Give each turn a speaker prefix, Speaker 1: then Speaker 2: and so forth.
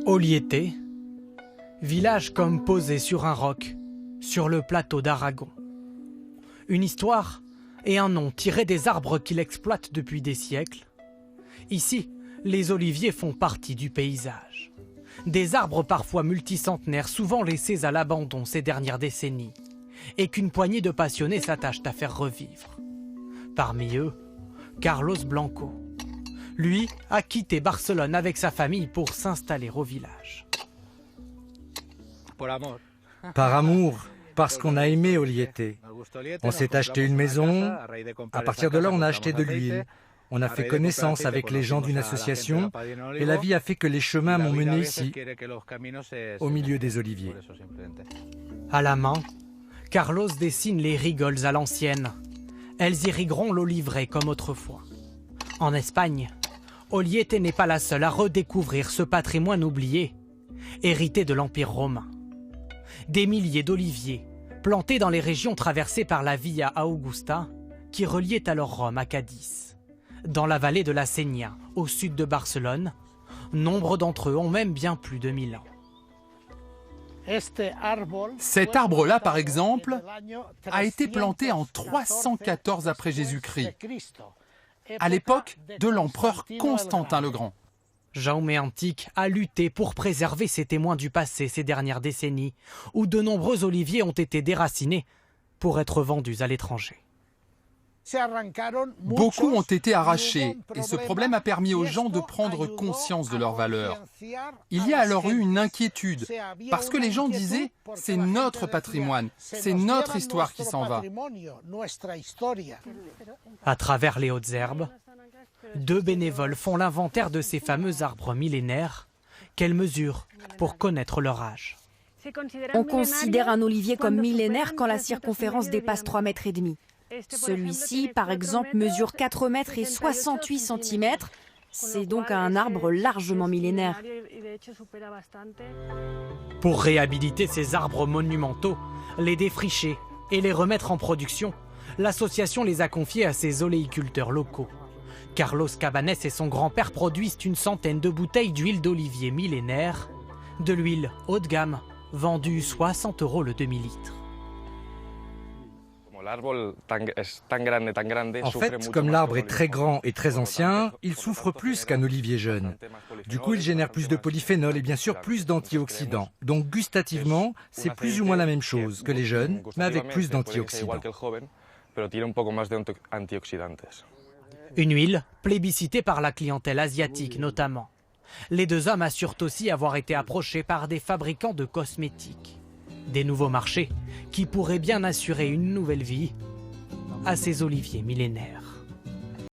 Speaker 1: Olieté, village comme posé sur un roc, sur le plateau d'Aragon. Une histoire et un nom tirés des arbres qu'il exploite depuis des siècles. Ici, les oliviers font partie du paysage. Des arbres parfois multicentenaires, souvent laissés à l'abandon ces dernières décennies, et qu'une poignée de passionnés s'attachent à faire revivre. Parmi eux, Carlos Blanco. Lui a quitté Barcelone avec sa famille pour s'installer au village.
Speaker 2: Par amour, parce qu'on a aimé Olieté. On s'est acheté une maison, à partir de là on a acheté de l'huile. On a fait connaissance avec les gens d'une association et la vie a fait que les chemins m'ont mené ici, au milieu des oliviers.
Speaker 1: À la main, Carlos dessine les rigoles à l'ancienne. Elles irrigueront l'oliveraie comme autrefois. En Espagne, Olieté n'est pas la seule à redécouvrir ce patrimoine oublié, hérité de l'Empire romain. Des milliers d'oliviers, plantés dans les régions traversées par la Via Augusta, qui reliait alors Rome à Cadix. Dans la vallée de la Sénia, au sud de Barcelone, nombre d'entre eux ont même bien plus de 1000 ans.
Speaker 3: Cet arbre-là, par exemple, a été planté en 314 après Jésus-Christ, à l'époque de l'empereur Constantin le Grand.
Speaker 1: Jaume Antique a lutté pour préserver ces témoins du passé ces dernières décennies, où de nombreux oliviers ont été déracinés pour être vendus à l'étranger.
Speaker 3: Beaucoup ont été arrachés et ce problème a permis aux gens de prendre conscience de leur valeur. Il y a alors eu une inquiétude parce que les gens disaient « c'est notre patrimoine, c'est notre histoire qui s'en va ».
Speaker 1: À travers les hautes herbes, 2 bénévoles font l'inventaire de ces fameux arbres millénaires qu'elles mesurent pour connaître leur âge.
Speaker 4: On considère un olivier comme millénaire quand la circonférence dépasse 3,5 mètres. Celui-ci, par exemple, mesure 4 mètres et 68 cm. C'est donc un arbre largement millénaire.
Speaker 1: Pour réhabiliter ces arbres monumentaux, les défricher et les remettre en production, l'association les a confiés à ses oléiculteurs locaux. Carlos Cabanes et son grand-père produisent une centaine de bouteilles d'huile d'olivier millénaire, de l'huile haut de gamme, vendue 60 € le demi-litre.
Speaker 2: En fait, comme l'arbre est très grand et très ancien, il souffre plus qu'un olivier jeune. Du coup, il génère plus de polyphénol et bien sûr plus d'antioxydants. Donc gustativement, c'est plus ou moins la même chose que les jeunes, mais avec plus d'antioxydants.
Speaker 1: Une huile plébiscitée par la clientèle asiatique notamment. Les 2 hommes assurent aussi avoir été approchés par des fabricants de cosmétiques. Des nouveaux marchés qui pourraient bien assurer une nouvelle vie à ces oliviers millénaires.